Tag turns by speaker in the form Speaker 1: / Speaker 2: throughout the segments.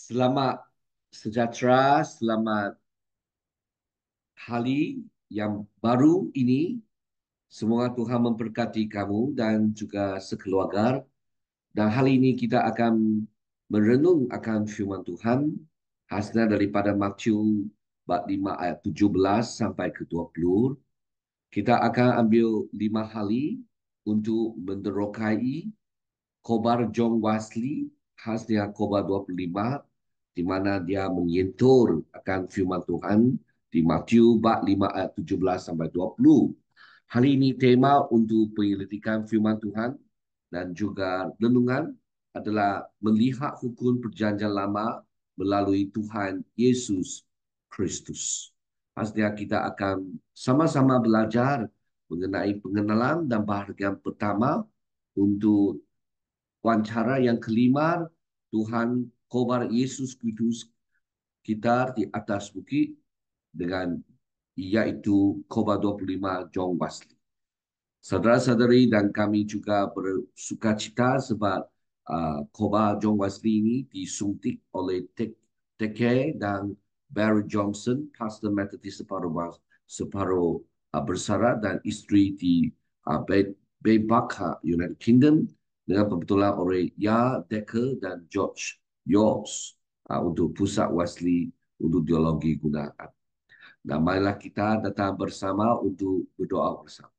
Speaker 1: Selamat sejahtera, selamat hari yang baru ini. Semoga Tuhan memberkati kamu dan juga sekeluarga. Dan hari ini kita akan merenung akan firman Tuhan hasilnya daripada Matius bab 5 ayat 17 sampai ke 20. Kita akan ambil 5 hari untuk menderokai Khobar John Wesley, khasnya Khobar 25, di mana dia menyentur akan firman Tuhan di Matius bab 5 ayat 17 sampai 20. Hari ini tema untuk penyelidikan firman Tuhan dan juga renungan adalah melihat hukum perjanjian lama melalui Tuhan Yesus Kristus. Pastinya kita akan sama-sama belajar mengenai pengenalan dan bahagian pertama untuk wawancara yang kelima, Tuhan kobar Yesus Kristus kita di atas bukit dengan iaitu Khobar 25 John Wesley. Saudara-saudari dan kami juga bersuka cita sebab Khobar John Wesley ini disuntik oleh TK dan Barry Johnson, Pastor Methodist separuh bersara dan isteri di Bebaka, United Kingdom dengan pembetulan oleh Ya Decker dan George Yost untuk pusat Wesley untuk teologi gunaan. Dan marilah kita datang bersama untuk berdoa bersama.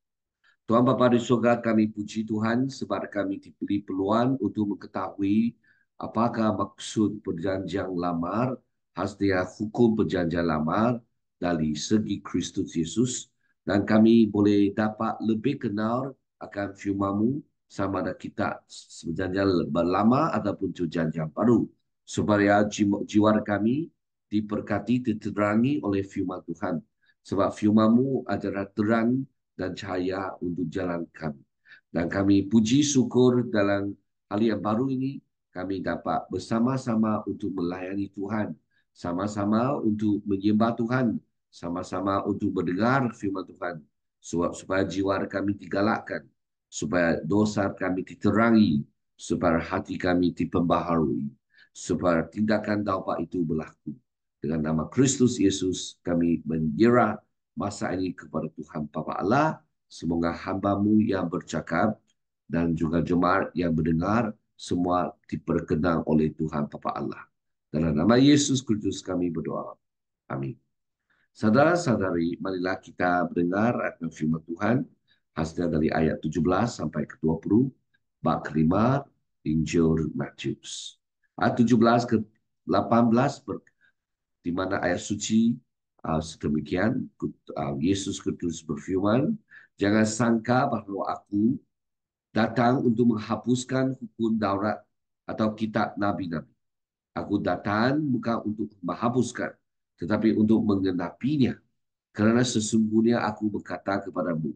Speaker 1: Tuhan Bapa di surga, kami puji Tuhan sebab kami diberi peluang untuk mengetahui apakah maksud perjanjian lama, hasil hukum perjanjian lama dari segi Kristus Yesus, dan kami boleh dapat lebih kenal akan firman-Mu sama ada kita perjanjian lama ataupun perjanjian baru, supaya jiwa kami diberkati, diterangi oleh firman Tuhan. Sebab firman-Mu adalah terang dan cahaya untuk jalan kami. Dan kami puji syukur dalam hal yang baru ini, kami dapat bersama-sama untuk melayani Tuhan, sama-sama untuk menyembah Tuhan, sama-sama untuk mendengar firman Tuhan, supaya jiwa kami digalakkan, supaya dosa kami diterangi, supaya hati kami dipembaharui, supaya tindakan taubat itu berlaku. Dengan nama Kristus Yesus, kami menyerah masa ini kepada Tuhan Bapa Allah. Semoga hamba-Mu yang bercakap dan juga jemaat yang mendengar semua diperkenan oleh Tuhan Bapa Allah. Dalam nama Yesus Kristus kami berdoa. Amin. Saudara-saudari, marilah kita mendengar akan firman Tuhan hasilnya dari ayat 17 sampai ke 20, bab kelima Injil Matius. Ayat 17 ke 18 di mana ayat suci sedemikian Yesus Kristus berfirman, jangan sangka bahawa aku datang untuk menghapuskan hukum Taurat atau kitab nabi-nabi. Aku datang bukan untuk menghapuskan, tetapi untuk menggenapinya. Kerana sesungguhnya aku berkata kepadamu,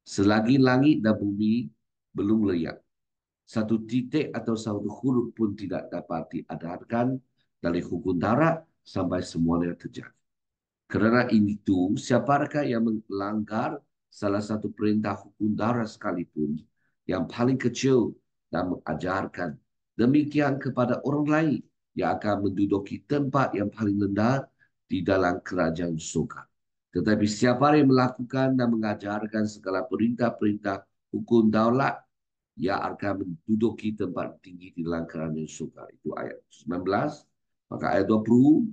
Speaker 1: selagi langit dan bumi belum lenyap, satu titik atau satu huruf pun tidak dapat diadarkan dari hukum Taurat sampai semuanya terjadi. Kerana itu, siapakah yang melanggar salah satu perintah hukum Taurat sekalipun, yang paling kecil dan mengajarkan demikian kepada orang lain, yang akan menduduki tempat yang paling rendah di dalam kerajaan surga. Tetapi siapa yang melakukan dan mengajarkan segala perintah-perintah hukum Taurat, ia akan menduduki tempat tinggi di dalam kerajaan surga. Itu ayat 19. Maka ayat 20,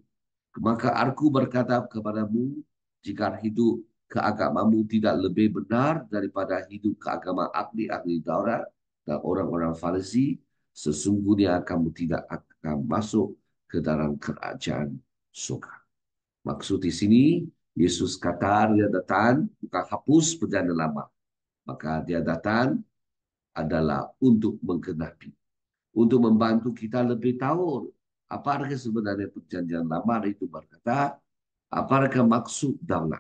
Speaker 1: maka aku berkata kepadamu, jika hidup keagamamu tidak lebih benar daripada hidup keagamaan ahli-ahli Taurat dan orang-orang Farisi, sesungguhnya kamu tidak akan masuk ke dalam kerajaan surga. Maksud di sini, Yesus kata dia datang bukan hapus perjanjian lama. Maka dia datang adalah untuk menggenapi, untuk membantu kita lebih tahu apakah sebenarnya perjanjian lama itu berkata, apakah maksud daulat.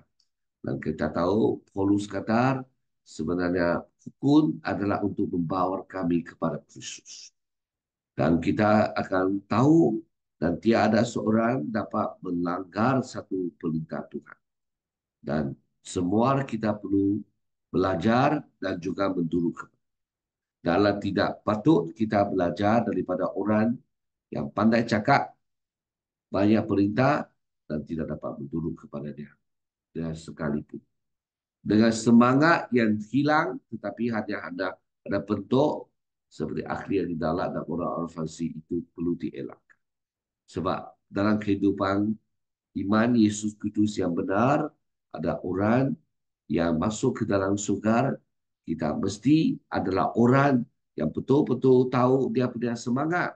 Speaker 1: Dan kita tahu, Paulus kata, sebenarnya hukum adalah untuk membawa kami kepada Kristus. Dan kita akan tahu, dan tiada seorang dapat melanggar satu perintah Tuhan. Dan semua kita perlu belajar dan juga menduruk. Dalam tidak patut kita belajar daripada orang yang pandai cakap banyak perintah dan tidak dapat berturut kepada dia. Dia sekalipun. Dengan semangat yang hilang, tetapi hanya ada bentuk seperti akhir yang didalat dan orang-orang fasik itu perlu dielakkan. Sebab dalam kehidupan iman Yesus Kristus yang benar, ada orang yang masuk ke dalam surga, kita mesti adalah orang yang betul-betul tahu dia punya semangat,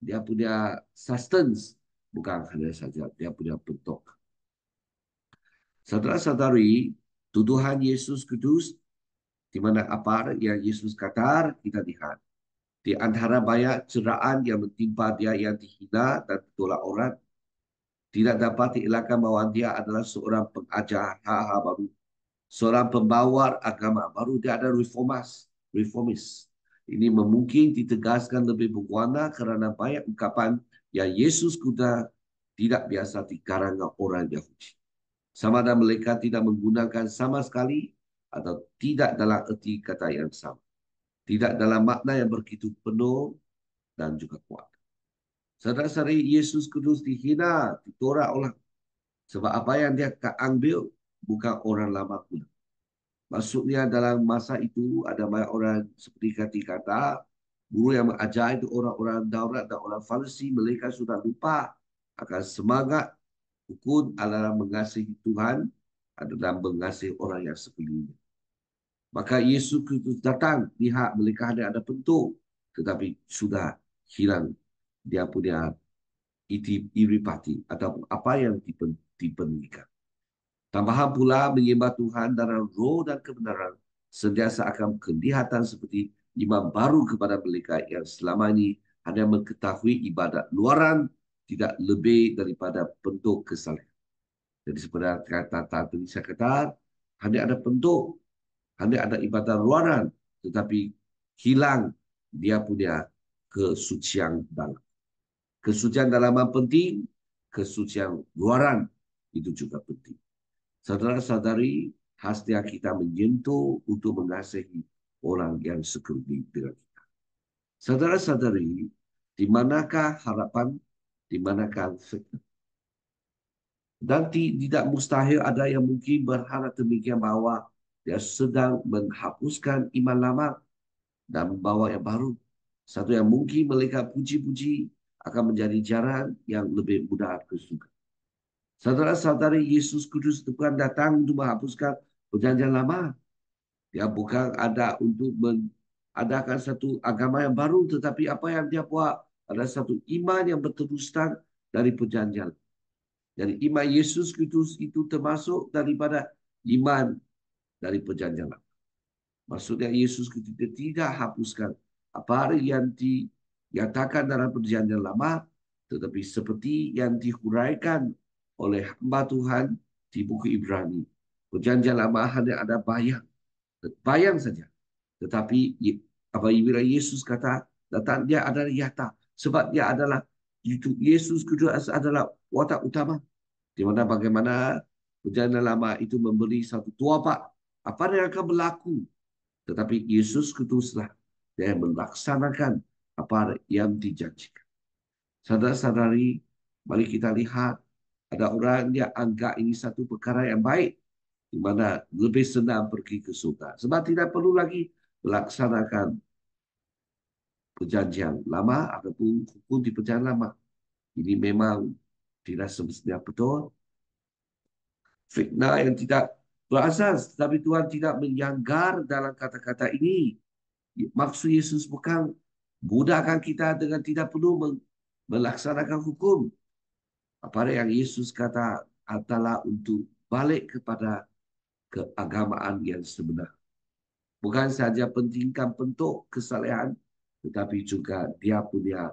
Speaker 1: dia punya substance, bukan hanya saja dia punya bentuk. Saudara-saudari, tuduhan Yesus Kristus di mana apa yang Yesus kata, kita lihat. Di antara banyak ceraan yang mentimpa dia yang dihina dan ditolak orang, tidak dapat dielakkan bahawa dia adalah seorang pengajar hal-hal baru. Seorang pembawa agama baru. Dia ada reformis. Ini memungkinkan ditegaskan lebih berwarna kerana banyak ungkapan yang Yesus kuda tidak biasa dikarang orang Yahudi. Sama ada mereka tidak menggunakan sama sekali atau tidak dalam erti kata yang sama. Tidak dalam makna yang begitu penuh dan juga kuat. Saudara-saudari, Yesus Kudus dihina, ditorak oleh sebab apa yang dia ambil bukan orang lama pula. Maksudnya dalam masa itu ada banyak orang seperti kata guru yang mengajar itu orang-orang Daurat dan orang Farisi, mereka sudah lupa akan semangat hukum adalah mengasihi Tuhan adalah mengasihi orang yang sekelilingnya. Maka Yesus Kristus datang, lihat mereka ada bentuk, tetapi sudah hilang dia punya iripati atau apa yang dipentingkan. Tambahan pula menyembah Tuhan dalam roh dan kebenaran sentiasa akan kelihatan seperti imam baru kepada mereka yang selama ini hanya mengetahui ibadat luaran tidak lebih daripada bentuk kesalahan. Jadi sebenarnya kata tadi saya kata hanya ada bentuk, hanya ada ibadat luaran, tetapi hilang dia punya kesucian dalam. Kesucian dalaman penting, kesucian luaran itu juga penting. Saudara-saudari, hastia kita menyentuh untuk mengasihi orang yang sekeliling dengan kita. Saudara-saudari, di manakah harapan, di manakah fitnah? Dan tidak mustahil ada yang mungkin berharap demikian bahawa dia sedang menghapuskan iman lama dan membawa yang baru. Satu yang mungkin mereka puji-puji akan menjadi jalan yang lebih mudah ke surga. Saudara-saudari, Yesus Kudus bukan datang untuk menghapuskan perjanjian lama. Dia bukan ada untuk mengadakan satu agama yang baru, tetapi apa yang dia buat adalah satu iman yang berteruskan dari perjanjian. Jadi iman Yesus Kristus itu termasuk daripada iman dari perjanjian lama. Maksudnya Yesus Kristus tidak hapuskan apa yang dinyatakan dalam perjanjian lama, tetapi seperti yang dihuraikan oleh hamba Tuhan di buku Ibrani. Perjanjian lama hanya ada bayang saja. Tetapi apabila Yesus kata datang, dia adalah nyata. Sebab dia adalah Yesus Kristus adalah watak utama. Di mana bagaimana perjanjian lama itu memberi satu tuapak apa yang akan berlaku. Tetapi Yesus Kristuslah yang melaksanakan apa yang dijanjikan. Saudara-saudari, mari kita lihat ada orang yang anggap ini satu perkara yang baik di mana lebih senang pergi ke surga. Sebab tidak perlu lagi melaksanakan perjanjian lama ataupun hukum di perjanjian lama. Ini memang tidak semestinya betul. Fitnah yang tidak berasas. Tetapi Tuhan tidak menyanggar dalam kata-kata ini. Maksud Yesus bukan mudahkan kita dengan tidak perlu melaksanakan hukum. Apa yang Yesus kata adalah untuk balik kepada keagamaan yang sebenar. Bukan saja pentingkan bentuk kesalehan, tetapi juga dia punya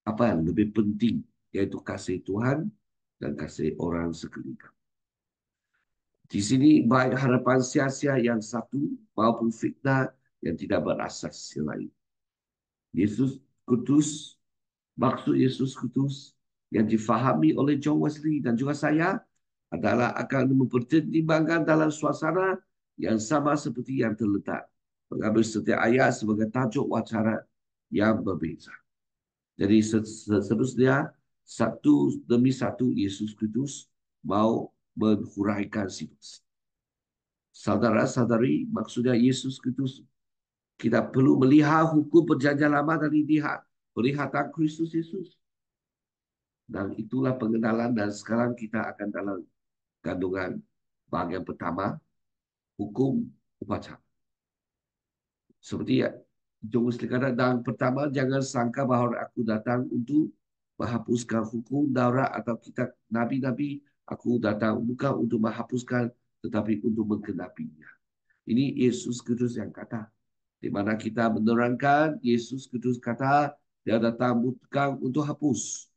Speaker 1: apa yang lebih penting, yaitu kasih Tuhan dan kasih orang sekeliling. Di sini baik harapan sia-sia yang satu maupun fitnah yang tidak berasas yang lain. Yesus Kudus, maksud Yesus Kudus yang difahami oleh John Wesley dan juga saya adalah akan mempertimbangkan dalam suasana yang sama seperti yang terletak. Mengambil setiap ayat sebagai tajuk wacara yang berbeza. Jadi seterusnya satu demi satu Yesus Kristus mau menghuraikan si dosa. Saudara-saudari, maksudnya Yesus Kristus, kita perlu melihat hukum perjanjian lama dari lihat perlihatan Kristus Yesus. Dan itulah pengenalan dan sekarang kita akan dalam kandungan bahagian pertama, hukum upacara. Seperti Jung Slikada dan pertama, jangan sangka bahawa aku datang untuk menghapuskan hukum Taurat atau kitab Nabi-Nabi. Aku datang bukan untuk menghapuskan, tetapi untuk menggenapinya. Ini Yesus Kristus yang kata. Di mana kita menerangkan, Yesus Kristus kata, dia datang bukan untuk hapus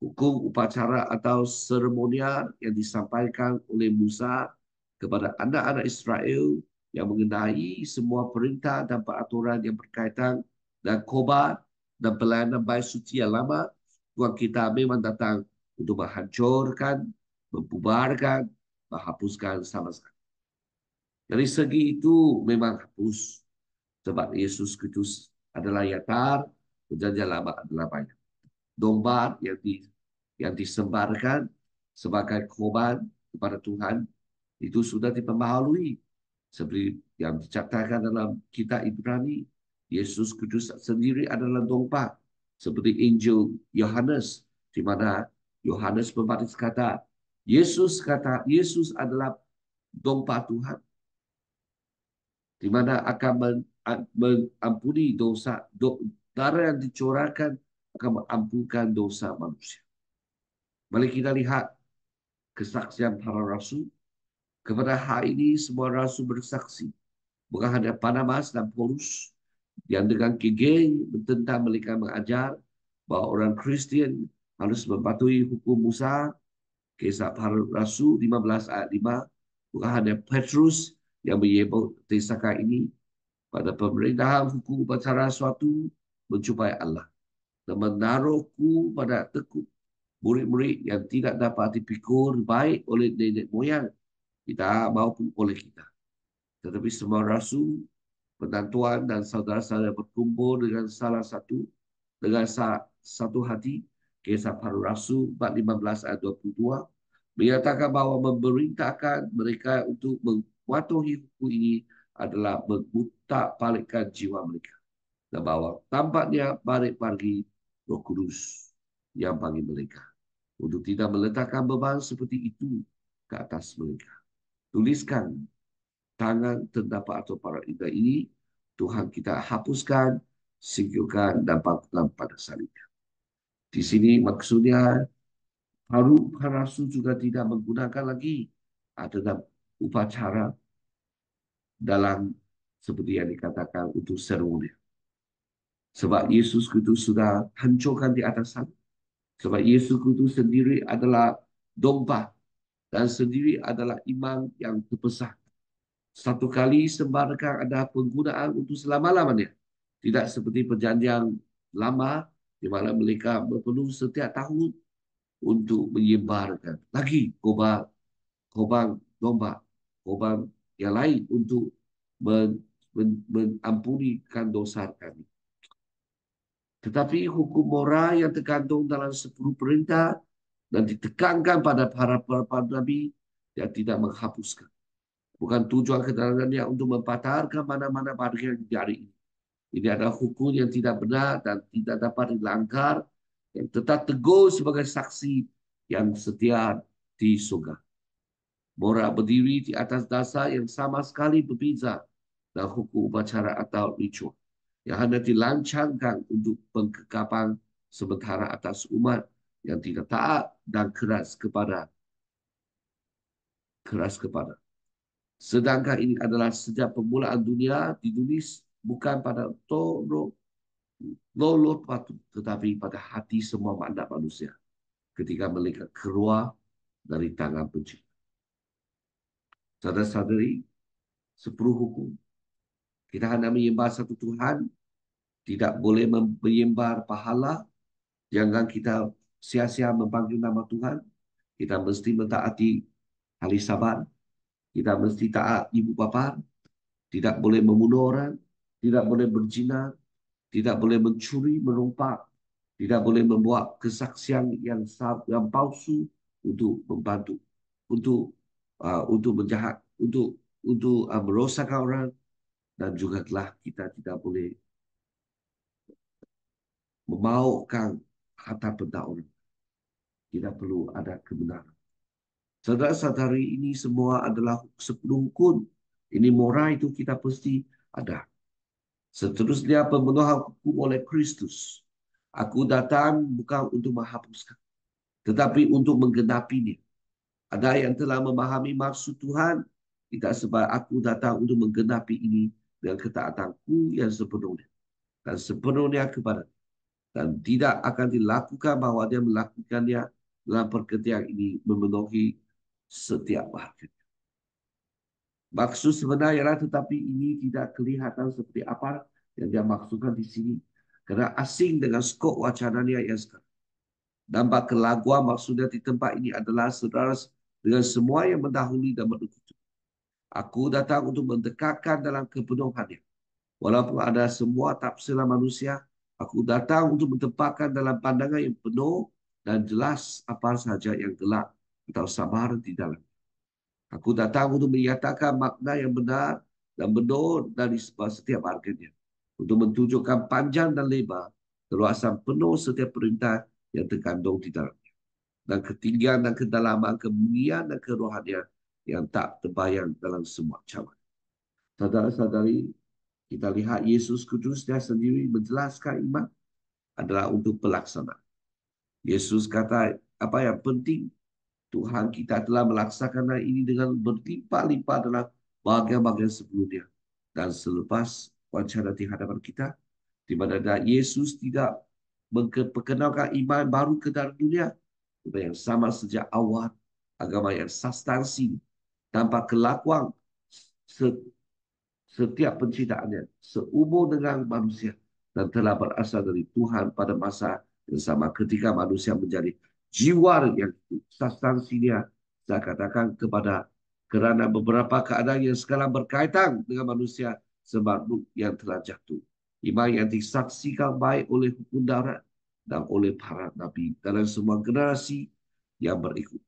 Speaker 1: hukum upacara atau seremonial yang disampaikan oleh Musa kepada anak-anak Israel yang mengenai semua perintah dan peraturan yang berkaitan dan khobar dan pelayanan bait suci yang lama. Tuhan kita memang datang untuk menghancurkan, membubarkan, menghapuskan sama sekali. Dari segi itu memang hapus. Sebab Yesus Kristus adalah yatar, perjanjian lama adalah banyak. Domba yang disembarkan sebagai korban kepada Tuhan itu sudah diperbaharui. Seperti yang dicatatkan dalam kitab Ibrani, Yesus Kristus sendiri adalah domba. Seperti Injil Yohanes, di mana Yohanes Pembaptis kata, Yesus adalah domba Tuhan, di mana akan mengampuni dosa, darah yang dicurahkan akan mengampunkan dosa manusia. Mari kita lihat kesaksian para rasul. Kepada hari ini semua rasul bersaksi. Bukan hanya Barnabas dan Paulus yang dengan gigih bertentang mereka mengajar bahawa orang Kristian harus mematuhi hukum Musa. Kisah para rasul 15 ayat 5. Bukan hanya Petrus yang menyebut desakan ini. Pada pemerintahan hukum upacara suatu mencubai Allah dan menaruhku pada tekuk murid-murid yang tidak dapat dipikul baik oleh nenek moyang kita maupun oleh kita. Tetapi semua rasul, penantuan dan saudara-saudara berkumpul dengan satu hati. Kisah para rasul 4:15 ayat 22 menyatakan bahawa memerintahkan mereka untuk mematuhi hukum ini adalah memutak balikkan jiwa mereka. Dan bahawa tampaknya balik pagi Roh Kudus yang bagi mereka untuk tidak meletakkan beban seperti itu ke atas mereka. Tuliskan tangan terdakwa atau para indah ini, Tuhan kita hapuskan, singkirkan dan bangkitkan pada salibnya. Di sini maksudnya para rasul juga tidak menggunakan lagi dalam upacara dalam seperti yang dikatakan untuk seremoni. Sebab Yesus Kristus sudah hancurkan di atas sana. Sebab Yesus Kristus sendiri adalah domba dan sendiri adalah imam yang terbesar. Satu kali sembarkan ada penggunaan untuk selama-lamanya. Tidak seperti perjanjian lama di mana mereka perlu setiap tahun untuk menyebarkan lagi korban domba, korban yang lain untuk mengampunikan dosa kami. Tetapi hukum moral yang terkandung dalam 10 perintah dan ditekankan pada para nabi yang tidak menghapuskan. Bukan tujuan keterangannya untuk mempatahkan mana-mana bagian jari ini. Ini adalah hukum yang tidak benar dan tidak dapat dilanggar, yang tetap teguh sebagai saksi yang setia di surga. Moral berdiri di atas dasar yang sama sekali berbeza dan hukum upacara atau ritual yang hanya dilancangkan untuk pengkekapan sementara atas umat yang tidak taat dan keras kepada. Sedangkan ini adalah sejak permulaan dunia ditulis bukan pada lolot patut, tetapi pada hati semua manusia ketika mereka keluar dari tangan pencipta. Saudara-saudari, 10 hukum. Kita hanya menyembah satu Tuhan, tidak boleh menyembah pahala, jangan kita sia-sia memanggil nama Tuhan, kita mesti mentaati hari Sabat, kita mesti taat ibu bapa, tidak boleh membunuh orang, tidak boleh berzina, tidak boleh mencuri, merompak, Tidak boleh membuat kesaksian yang palsu untuk membantu, untuk menjahat, untuk merosakkan orang, dan juga telah kita tidak boleh memaukan harta benda orang. Tidak perlu ada kebenaran. Saudara-saudari, ini semua adalah rukun. Ini moral itu kita pasti ada. Seterusnya pemenuhan hukum oleh Kristus. Aku datang bukan untuk menghapuskan, tetapi untuk menggenapinya. Ada yang telah memahami maksud Tuhan, tidak sebab aku datang untuk menggenapi ini dengan ketaatanku yang sepenuhnya. Dan sepenuhnya kepada, dan tidak akan dilakukan bahwa dia melakukannya dalam perketian ini memenuhi setiap bahagian. Maksud sebenarnya ialah tetapi ini tidak kelihatan seperti apa yang dia maksudkan di sini. Kerana asing dengan skop wacananya yang sekarang. Nampak kelaguan maksudnya di tempat ini adalah saudara dengan semua yang mendahului dan mendukung. Aku datang untuk mendekatkan dalam kepenuhannya. Walaupun ada semua tafsiran manusia, aku datang untuk menempatkan dalam pandangan yang penuh dan jelas apa saja yang gelap atau samar di dalam. Aku datang untuk menyatakan makna yang benar dan benar dari setiap bahagiannya. Untuk menunjukkan panjang dan lebar, keluasan penuh setiap perintah yang terkandung di dalamnya. Dan ketinggian dan kedalaman, kemuliaan dan kerohanian yang tak terbayang dalam semua cawan. Saudara-saudari, kita lihat Yesus Kudus dia sendiri menjelaskan iman adalah untuk pelaksanaan. Yesus kata apa yang penting, Tuhan kita telah melaksanakan ini dengan berlimpah-limpah dalam bahagian-bahagian sebelumnya. Dan selepas wawancara di hadapan kita, di mana Yesus tidak memperkenalkan iman baru ke dalam dunia, yang sama sejak awal, agama yang substansi, tanpa kelakuan setiap penciptaannya, seumur dengan manusia, dan telah berasal dari Tuhan pada masa yang sama ketika manusia menjadi jiwa yang substansinya. Saya katakan kepada kerana beberapa keadaan yang sekarang berkaitan dengan manusia sebab yang telah jatuh. Iman yang disaksikan baik oleh hukum darat dan oleh para nabi dalam semua generasi yang berikut.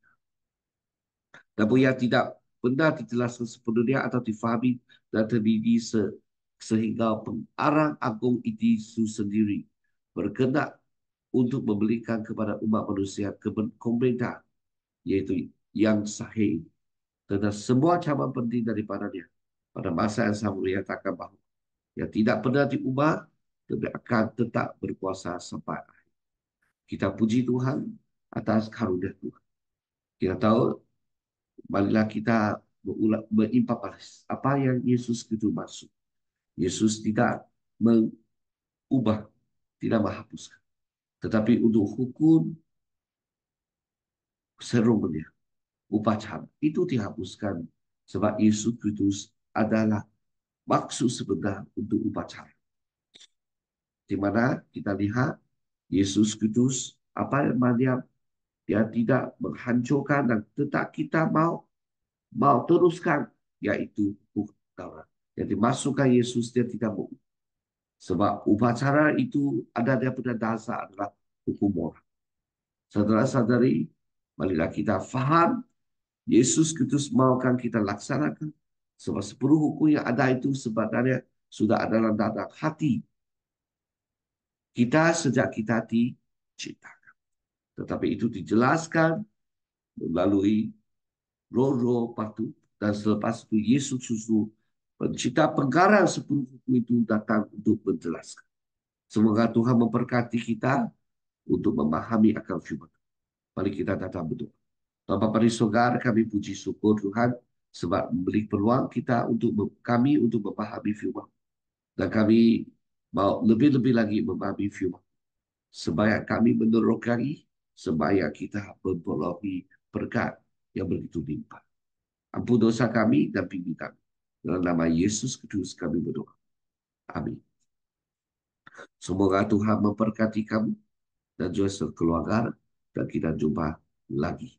Speaker 1: Namun yang tidak benar dijelaskan sepenuhnya atau difahami dan terdiri sehingga pengarang agung itu sendiri berkenak untuk memberikan kepada umat manusia komentar yaitu yang sahih tentang semua cabang penting daripadanya pada masa yang sama menyatakan bahawa yang tidak pernah diubah tetapi akan tetap berkuasa sampai akhir. Kita puji Tuhan atas karunia Tuhan. Kita tahu marilah kita berimpak balas apa yang Yesus itu maksud. Yesus tidak mengubah, tidak menghapuskan. Tetapi untuk hukum serumnya, upacara itu dihapuskan sebab Yesus Kristus adalah maksud sebenar untuk upacara. Di mana kita lihat Yesus Kristus apa yang dia tidak menghancurkan dan tetap kita mau teruskan yaitu hukum Taurat. Yang dimasukkan Yesus dia tidak mau. Sebab upacara itu ada daripada dasar adalah hukum moral. Saudara-saudari, marilah kita faham Yesus Kristus maukan kita laksanakan. Sebab 10 hukum yang ada itu sebenarnya sudah ada dalam hati kita sejak kita diciptakan. Tetapi itu dijelaskan melalui roh-roh patuh. Dan selepas itu Yesus Kristus pencipta penggarang 10 hukum itu datang untuk menjelaskan. Semoga Tuhan memberkati kita untuk memahami akan firman. Mari kita datang berdoa. Bapa pada surga, kami puji syukur Tuhan sebab memberi peluang kita kami untuk memahami firman. Dan kami mau lebih-lebih lagi memahami firman. Sebaya kami menerokai, sebaya kita memperoleh berkat yang begitu limpah. Ampun dosa kami dan pimpin kami. Dalam nama Yesus Kristus kami berdoa. Amin. Semoga Tuhan memberkati kamu dan juga sekeluarga dan kita jumpa lagi.